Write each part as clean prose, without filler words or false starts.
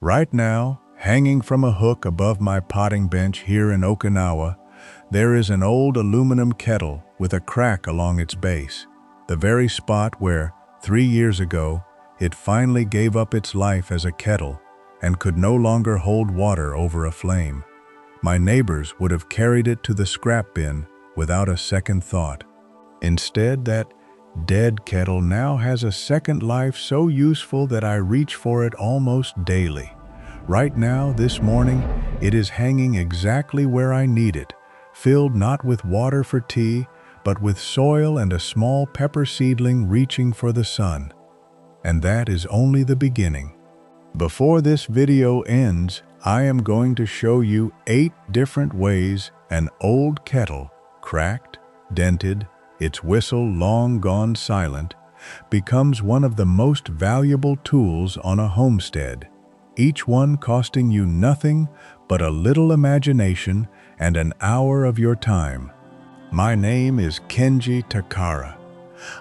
Right now, hanging from a hook above my potting bench here in Okinawa, there is an old aluminum kettle with a crack along its base, the very spot where, 3 years ago, it finally gave up its life as a kettle and could no longer hold water over a flame. My neighbors would have carried it to the scrap bin without a second thought. Instead, that dead kettle now has a second life so useful that I reach for it almost daily. Right now, this morning, it is hanging exactly where I need it, filled not with water for tea, but with soil and a small pepper seedling reaching for the sun. And that is only the beginning. Before this video ends, I am going to show you 8 different ways an old kettle, cracked, dented, its whistle long gone silent, becomes one of the most valuable tools on a homestead, each one costing you nothing but a little imagination and an hour of your time. My name is Kenji Takara.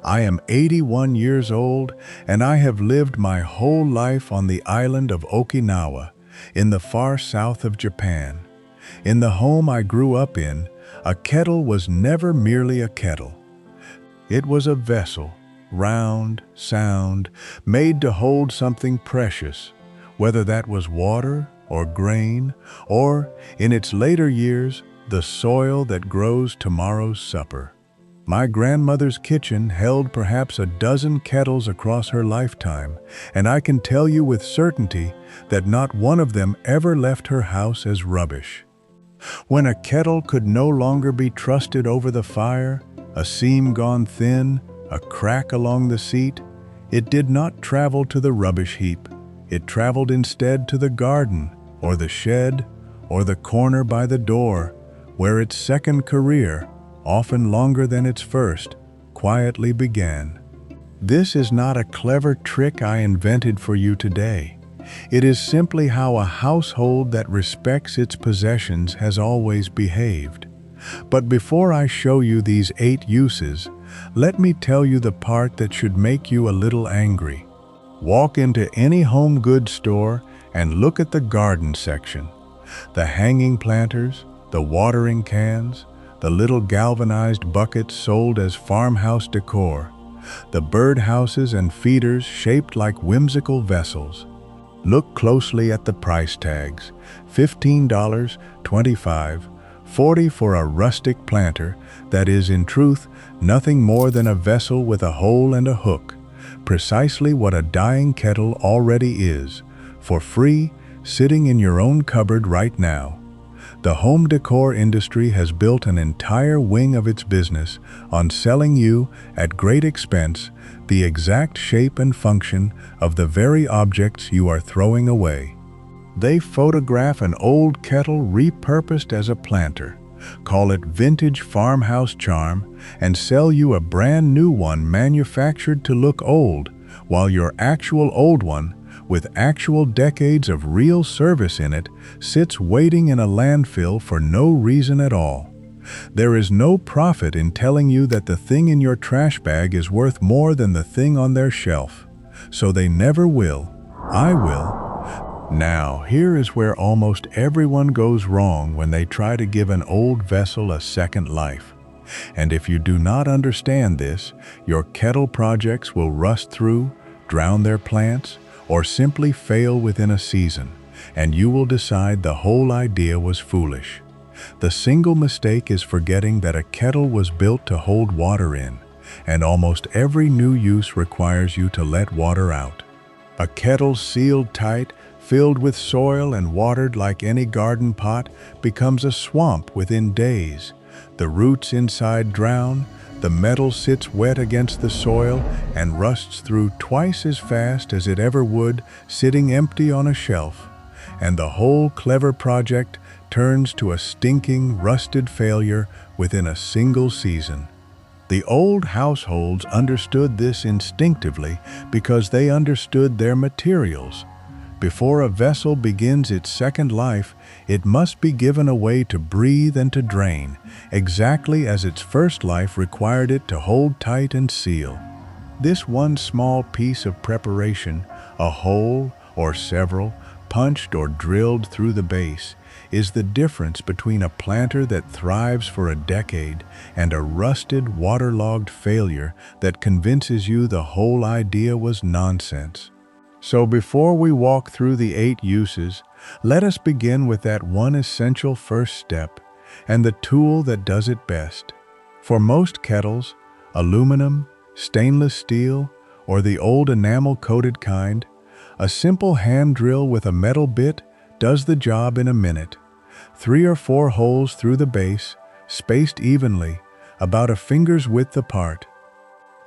I am 81 years old, and I have lived my whole life on the island of Okinawa, in the far south of Japan. In the home I grew up in, a kettle was never merely a kettle. It was a vessel, round, sound, made to hold something precious, whether that was water or grain, or, in its later years, the soil that grows tomorrow's supper. My grandmother's kitchen held perhaps a dozen kettles across her lifetime, and I can tell you with certainty that not one of them ever left her house as rubbish. When a kettle could no longer be trusted over the fire, a seam gone thin, a crack along the seat, it did not travel to the rubbish heap. It traveled instead to the garden, or the shed, or the corner by the door, where its second career, often longer than its first, quietly began. This is not a clever trick I invented for you today. It is simply how a household that respects its possessions has always behaved. But before I show you these 8 uses, let me tell you the part that should make you a little angry. Walk into any home goods store and look at the garden section. The hanging planters, the watering cans, the little galvanized buckets sold as farmhouse decor, the birdhouses and feeders shaped like whimsical vessels. Look closely at the price tags: $15, $25, $40 for a rustic planter that is, in truth, nothing more than a vessel with a hole and a hook, precisely what a dying kettle already is, for free, sitting in your own cupboard right now. The home decor industry has built an entire wing of its business on selling you, at great expense, the exact shape and function of the very objects you are throwing away. They photograph an old kettle repurposed as a planter, call it vintage farmhouse charm, and sell you a brand new one manufactured to look old, while your actual old one, with actual decades of real service in it, sits waiting in a landfill for no reason at all. There is no profit in telling you that the thing in your trash bag is worth more than the thing on their shelf. So they never will. I will. Now, here is where almost everyone goes wrong when they try to give an old vessel a second life. And if you do not understand this, your kettle projects will rust through, drown their plants, or simply fail within a season, and you will decide the whole idea was foolish. The single mistake is forgetting that a kettle was built to hold water in, and almost every new use requires you to let water out. A kettle sealed tight, filled with soil and watered like any garden pot, becomes a swamp within days. The roots inside drown, the metal sits wet against the soil and rusts through twice as fast as it ever would sitting empty on a shelf, and the whole clever project turns to a stinking, rusted failure within a single season. The old households understood this instinctively because they understood their materials. Before a vessel begins its second life, it must be given a way to breathe and to drain, exactly as its first life required it to hold tight and seal. This one small piece of preparation, a hole or several, punched or drilled through the base, is the difference between a planter that thrives for a decade and a rusted, waterlogged failure that convinces you the whole idea was nonsense. So before we walk through the 8 uses, let us begin with that one essential first step and the tool that does it best. For most kettles, aluminum, stainless steel, or the old enamel-coated kind, a simple hand drill with a metal bit does the job in a minute. 3 or 4 holes through the base, spaced evenly, about a finger's width apart.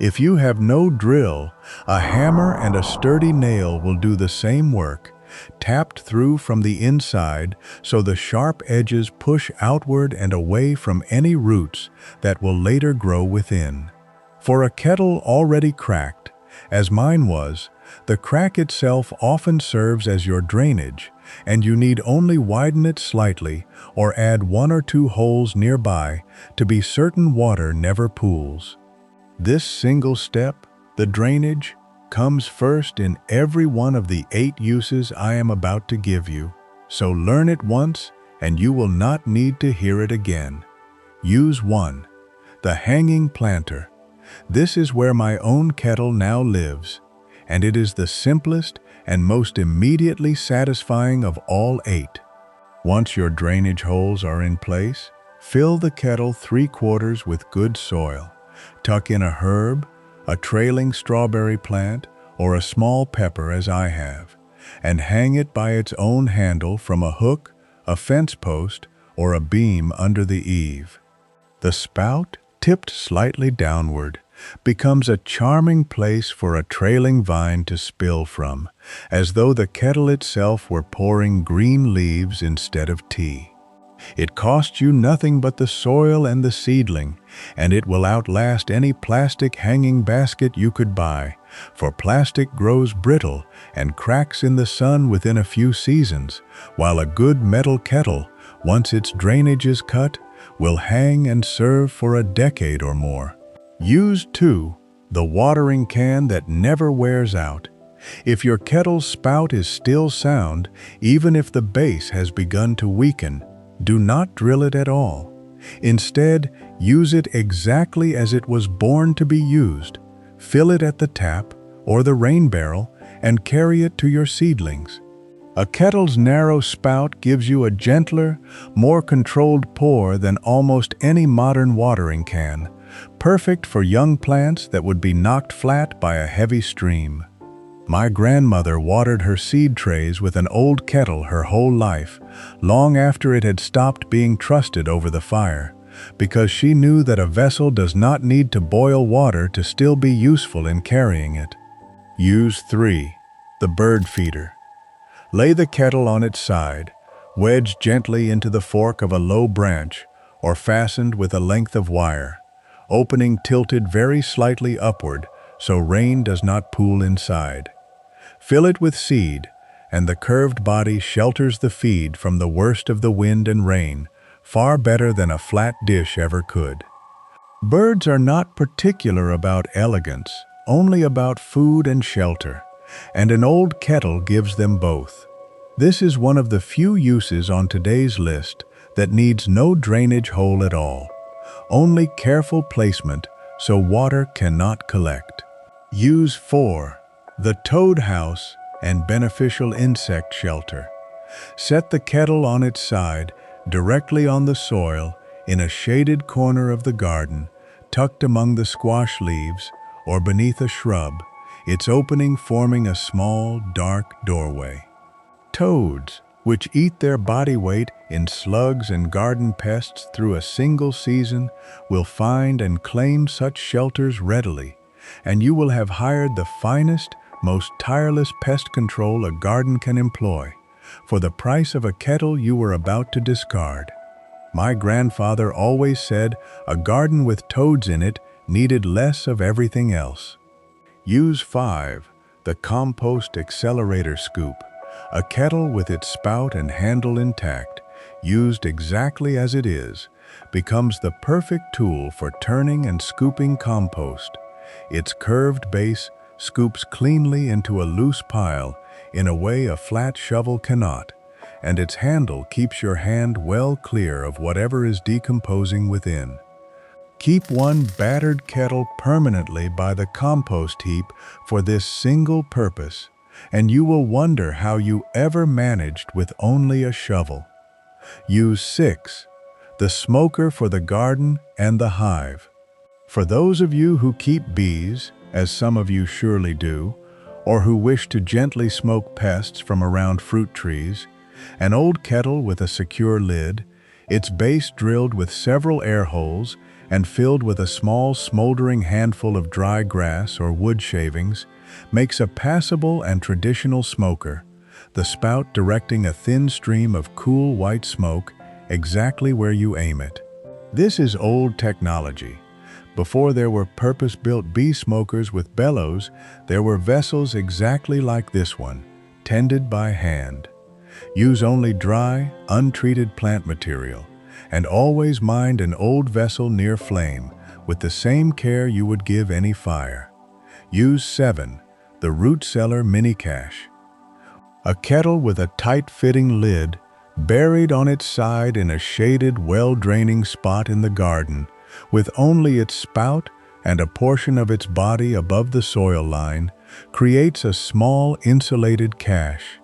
If you have no drill, a hammer and a sturdy nail will do the same work, tapped through from the inside so the sharp edges push outward and away from any roots that will later grow within. For a kettle already cracked, as mine was, the crack itself often serves as your drainage, and you need only widen it slightly or add 1 or 2 holes nearby to be certain water never pools. This single step, the drainage, comes first in every one of the 8 uses I am about to give you, so learn it once and you will not need to hear it again. Use 1. The hanging planter. This is where my own kettle now lives, and it is the simplest and most immediately satisfying of all 8. Once your drainage holes are in place, fill the kettle 3/4 with good soil. Tuck in a herb, a trailing strawberry plant, or a small pepper as I have, and hang it by its own handle from a hook, a fence post, or a beam under the eave. The spout, tipped slightly downward, becomes a charming place for a trailing vine to spill from, as though the kettle itself were pouring green leaves instead of tea. It costs you nothing but the soil and the seedling, and it will outlast any plastic hanging basket you could buy, for plastic grows brittle and cracks in the sun within a few seasons, while a good metal kettle, once its drainage is cut, will hang and serve for a decade or more. Use 2, the watering can that never wears out. If your kettle's spout is still sound, even if the base has begun to weaken, do not drill it at all. Instead, use it exactly as it was born to be used. Fill it at the tap or the rain barrel and carry it to your seedlings. A kettle's narrow spout gives you a gentler, more controlled pour than almost any modern watering can, perfect for young plants that would be knocked flat by a heavy stream. My grandmother watered her seed trays with an old kettle her whole life, long after it had stopped being trusted over the fire, because she knew that a vessel does not need to boil water to still be useful in carrying it. Use 3, the bird feeder. Lay the kettle on its side, wedged gently into the fork of a low branch, or fastened with a length of wire, opening tilted very slightly upward so rain does not pool inside. Fill it with seed, and the curved body shelters the feed from the worst of the wind and rain, far better than a flat dish ever could. Birds are not particular about elegance, only about food and shelter, and an old kettle gives them both. This is one of the few uses on today's list that needs no drainage hole at all, only careful placement so water cannot collect. Use 4. The toad house and beneficial insect shelter. Set the kettle on its side, directly on the soil, in a shaded corner of the garden, tucked among the squash leaves or beneath a shrub, its opening forming a small, dark doorway. Toads, which eat their body weight in slugs and garden pests through a single season, will find and claim such shelters readily, and you will have hired the finest, most tireless pest control a garden can employ, for the price of a kettle you were about to discard. My grandfather always said a garden with toads in it needed less of everything else. Use 5, the compost accelerator scoop. A kettle with its spout and handle intact, used exactly as it is, becomes the perfect tool for turning and scooping compost. Its curved base scoops cleanly into a loose pile, in a way a flat shovel cannot, and its handle keeps your hand well clear of whatever is decomposing within. Keep one battered kettle permanently by the compost heap for this single purpose, and you will wonder how you ever managed with only a shovel. Use 6. The smoker for the garden and the hive. For those of you who keep bees, as some of you surely do, or who wish to gently smoke pests from around fruit trees, an old kettle with a secure lid, its base drilled with several air holes and filled with a small smoldering handful of dry grass or wood shavings, makes a passable and traditional smoker, the spout directing a thin stream of cool white smoke exactly where you aim it. This is old technology. Before there were purpose-built bee smokers with bellows, there were vessels exactly like this one, tended by hand. Use only dry, untreated plant material, and always mind an old vessel near flame with the same care you would give any fire. Use 7. The root cellar mini cache. A kettle with a tight-fitting lid, buried on its side in a shaded, well-draining spot in the garden, with only its spout and a portion of its body above the soil line, creates a small insulated cache,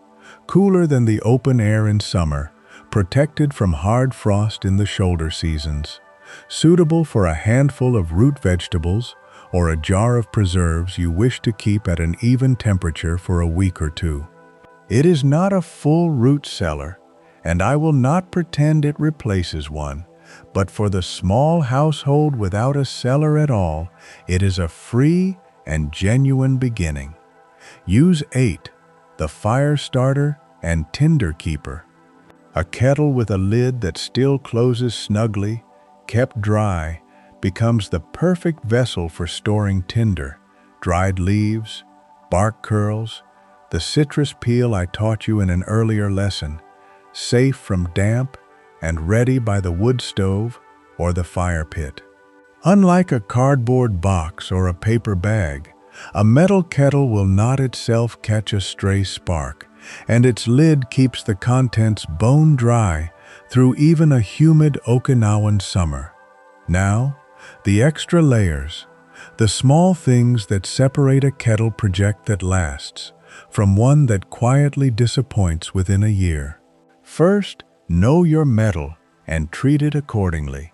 cooler than the open air in summer, protected from hard frost in the shoulder seasons, suitable for a handful of root vegetables or a jar of preserves you wish to keep at an even temperature for a week or two. It is not a full root cellar, and I will not pretend it replaces one, but for the small household without a cellar at all, it is a free and genuine beginning. Use 8. The fire starter and tinder keeper. A kettle with a lid that still closes snugly, kept dry, becomes the perfect vessel for storing tinder, dried leaves, bark curls, the citrus peel I taught you in an earlier lesson, safe from damp and ready by the wood stove or the fire pit. Unlike a cardboard box or a paper bag, a metal kettle will not itself catch a stray spark, and its lid keeps the contents bone dry through even a humid Okinawan summer. Now, the extra layers, the small things that separate a kettle project that lasts from one that quietly disappoints within a year. First, know your metal and treat it accordingly.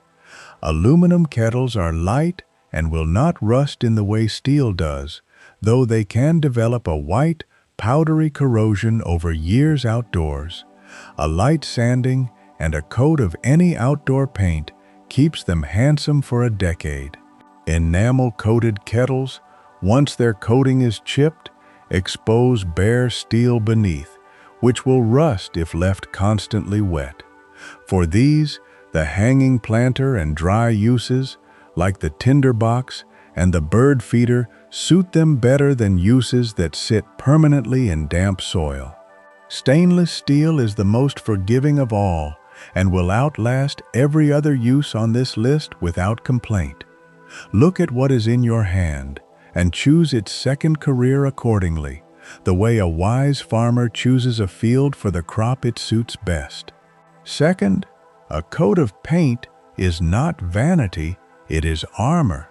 Aluminum kettles are light and will not rust in the way steel does, though they can develop a white, powdery corrosion over years outdoors. A light sanding and a coat of any outdoor paint keeps them handsome for a decade. Enamel-coated kettles, once their coating is chipped, expose bare steel beneath, which will rust if left constantly wet. For these, the hanging planter and dry uses, like the tinderbox and the bird feeder, suit them better than uses that sit permanently in damp soil. Stainless steel is the most forgiving of all and will outlast every other use on this list without complaint. Look at what is in your hand and choose its second career accordingly, the way a wise farmer chooses a field for the crop it suits best. Second, a coat of paint is not vanity, it is armor.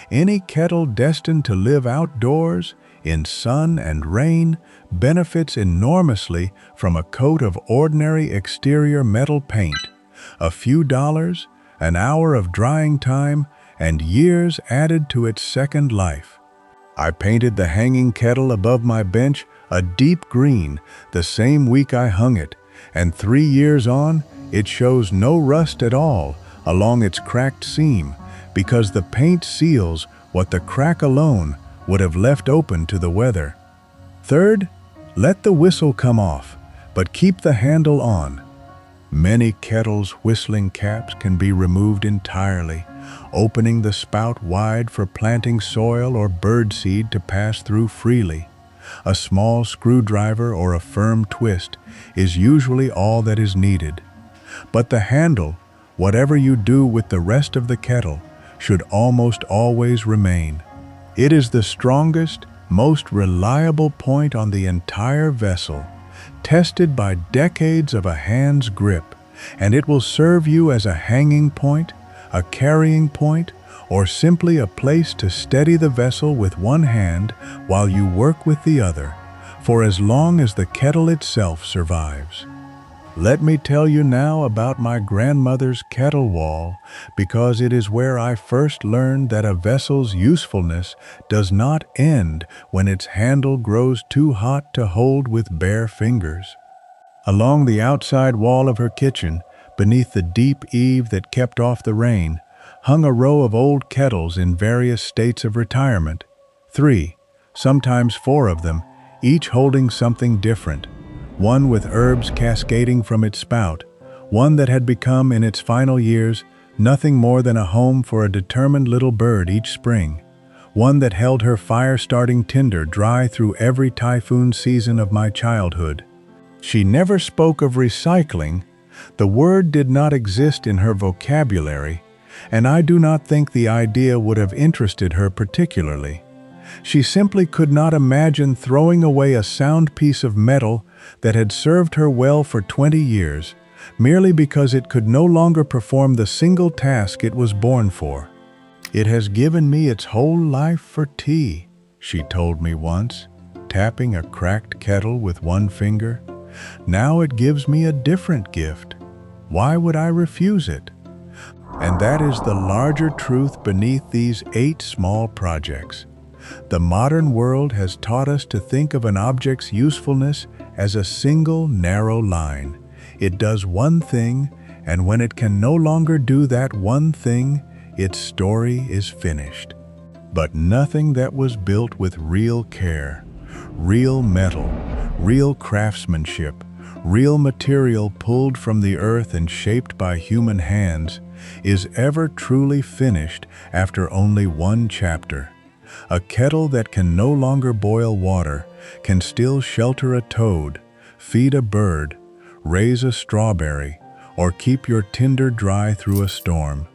Any kettle destined to live outdoors, in sun and rain, benefits enormously from a coat of ordinary exterior metal paint. A few dollars, an hour of drying time, and years added to its second life. I painted the hanging kettle above my bench a deep green the same week I hung it, and 3 years on, it shows no rust at all along its cracked seam, because the paint seals what the crack alone would have left open to the weather. Third, let the whistle come off, but keep the handle on. Many kettles' whistling caps can be removed entirely, opening the spout wide for planting soil or birdseed to pass through freely. A small screwdriver or a firm twist is usually all that is needed. But the handle, whatever you do with the rest of the kettle, should almost always remain. It is the strongest most reliable point on the entire vessel, tested by decades of a hand's grip, and it will serve you as a hanging point, a carrying point, or simply a place to steady the vessel with one hand while you work with the other, for as long as the kettle itself survives. Let me tell you now about my grandmother's kettle wall, because it is where I first learned that a vessel's usefulness does not end when its handle grows too hot to hold with bare fingers. Along the outside wall of her kitchen, beneath the deep eave that kept off the rain, hung a row of old kettles in various states of retirement. 3, sometimes 4 of them, each holding something different. One with herbs cascading from its spout, one that had become, in its final years, nothing more than a home for a determined little bird each spring, one that held her fire-starting tinder dry through every typhoon season of my childhood. She never spoke of recycling. The word did not exist in her vocabulary, and I do not think the idea would have interested her particularly. She simply could not imagine throwing away a sound piece of metal that had served her well for 20 years, merely because it could no longer perform the single task it was born for. "It has given me its whole life for tea," she told me once, tapping a cracked kettle with one finger. "Now it gives me a different gift. Why would I refuse it?" And that is the larger truth beneath these 8 small projects. The modern world has taught us to think of an object's usefulness as a single, narrow line. It does one thing, and when it can no longer do that one thing, its story is finished. But nothing that was built with real care, real metal, real craftsmanship, real material pulled from the earth and shaped by human hands, is ever truly finished after only one chapter. A kettle that can no longer boil water can still shelter a toad, feed a bird, raise a strawberry, or keep your tinder dry through a storm.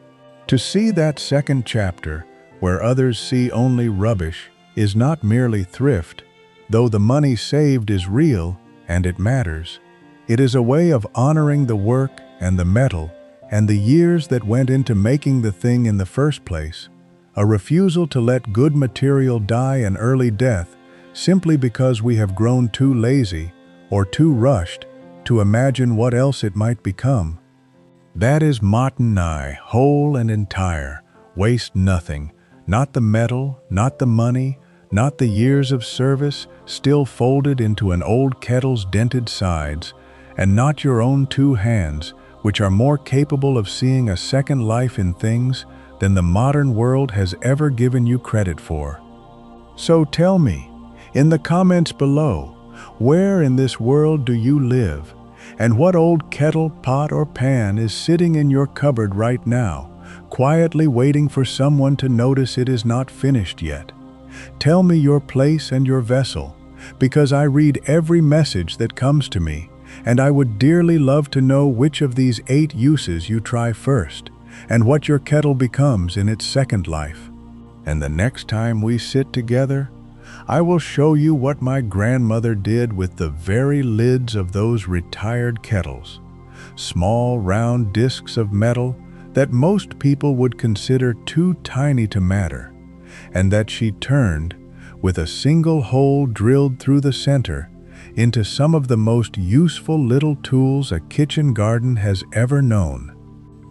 To see that second chapter, where others see only rubbish, is not merely thrift, though the money saved is real and it matters. It is a way of honoring the work and the metal and the years that went into making the thing in the first place. A refusal to let good material die an early death simply because we have grown too lazy or too rushed to imagine what else it might become. That is Matanai, whole and entire, waste nothing, not the metal, not the money, not the years of service still folded into an old kettle's dented sides, and not your own 2 hands, which are more capable of seeing a second life in things than the modern world has ever given you credit for. So tell me, in the comments below, where in this world do you live? And what old kettle, pot, or pan is sitting in your cupboard right now, quietly waiting for someone to notice it is not finished yet? Tell me your place and your vessel, because I read every message that comes to me, and I would dearly love to know which of these 8 uses you try first, and what your kettle becomes in its second life. And the next time we sit together, I will show you what my grandmother did with the very lids of those retired kettles, small round discs of metal that most people would consider too tiny to matter, and that she turned, with a single hole drilled through the center, into some of the most useful little tools a kitchen garden has ever known.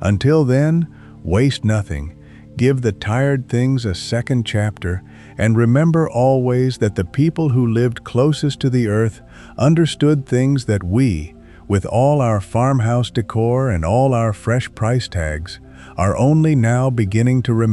Until then, waste nothing, give the tired things a second chapter, and remember always that the people who lived closest to the earth understood things that we, with all our farmhouse decor and all our fresh price tags, are only now beginning to remember.